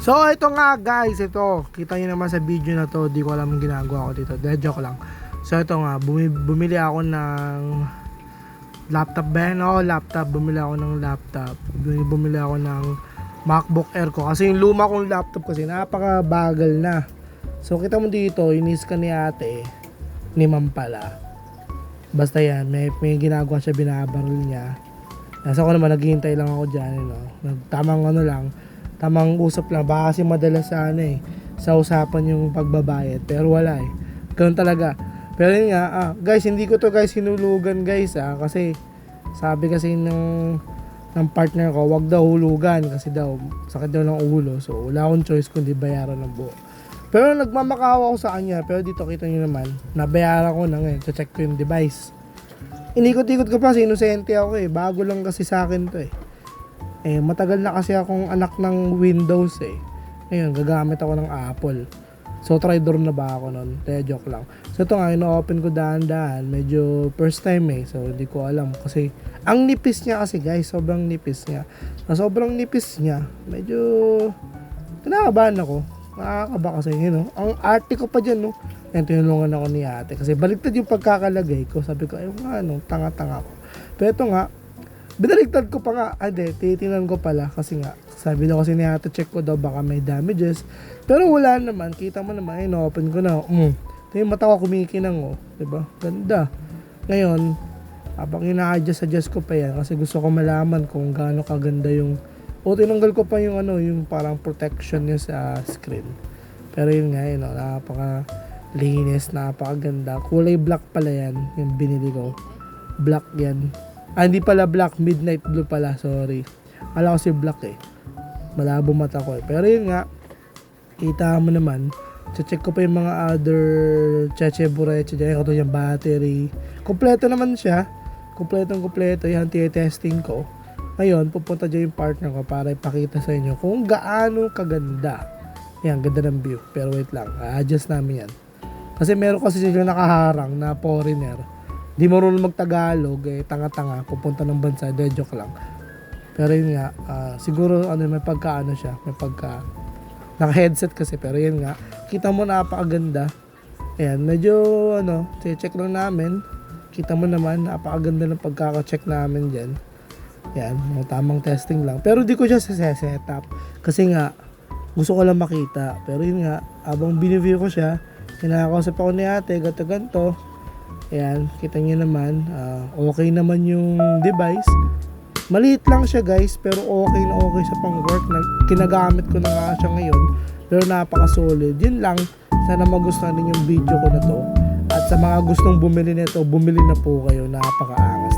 So ito nga guys, ito kita niyo naman sa video na to, di ko alam ang ginagawa ko dito, joke lang. So ito nga, bumili ako ng laptop ba yan? Laptop, bumili ako ng laptop. Bumili ako ng MacBook Air ko kasi yung luma kong laptop kasi napakabagal na. So kita mo dito, inis ka ni ate, ni ma'am pala. Basta yan, may ginagawa siya, binabaril niya. Nasa ko naman, naghihintay lang ako dyan, tamang tamang usap lang, baka kasi madalas sa usapan yung pagbabayad, pero wala ganun talaga. Pero yun nga, guys, hindi ko to guys hinulugan guys, kasi sabi kasi ng partner ko, wag daw hulugan kasi daw sakit daw ng ulo, so wala akong choice kundi bayaran ng buo. Pero nagmamakawa ako sa kanya, pero dito kita nyo naman, nabayaran ko na ngayon, check ko yung device. Inikot-ikot ko pa, inosente ako bago lang kasi sa akin to matagal na kasi akong anak ng Windows Ngayon, gagamit ako ng Apple. So, try-door na ba ako nun? Joke lang. So, ito nga, ino-open ko dahan-dahan. Medyo first time So, hindi ko alam. Kasi, ang nipis niya kasi guys. Sobrang nipis niya. Sobrang nipis niya. Medyo, kinakabahan ako. Nakakaba kasi, ang arte ko pa dyan, tinulungan ako ni ate. Kasi, baliktad yung pagkakalagay ko. Sabi ko, tanga-tanga ko. Pero ito nga, binaligtad ko pa nga, titingnan ko pala kasi nga, sabi daw kasi ni ate, check ko daw baka may damages, pero wala naman, kita mo naman, open ko na, ito yung mata ko kumikinang, diba, ganda. Ngayon, habang ina-adjust ko pa yan, kasi gusto ko malaman kung gaano kaganda yung, tinanggal ko pa yung yung parang protection niya sa screen, pero yun nga, napaka linis, napakaganda, kulay black pala yan, yung binili ko, black yan. Hindi pala black, midnight blue pala, sorry. Alam ko si black malabo mata ko Pero yun nga, kita mo naman, check ko pa yung mga other cheche-bureche dyan, ito yung battery. Kompleto naman siya, kompleto yan, testing ko. Ngayon, pupunta dyan yung partner ko para ipakita sa inyo kung gaano kaganda. Yan, ganda ng view. Pero wait lang, adjust namin yan. Kasi meron kasi sila nakaharang na foreigner. Di marunong magtagalog, tanga-tanga, pupunta ng bansa, joke lang. Pero yun nga, siguro may pagkaano siya, may pagka naka-headset kasi, pero yun nga, kita mo napakaganda. Ayan, medyo check lang namin. Kita mo naman, napakaganda ng pagkaka-check namin dyan. Ayan, tamang testing lang. Pero di ko siya setup kasi nga, gusto ko lang makita. Pero yun nga, abang biniview ko siya, kinakausap ako ni ate, ganto. Ayan, kita nyo naman, okay naman yung device. Maliit lang siya guys, pero okay na okay sa pang work. Kinagamit ko na nga siya ngayon, pero napaka-solid. Yun lang, sana magustuhan din yung video ko na to. At sa mga gustong bumili nito, bumili na po kayo, napaka-angas.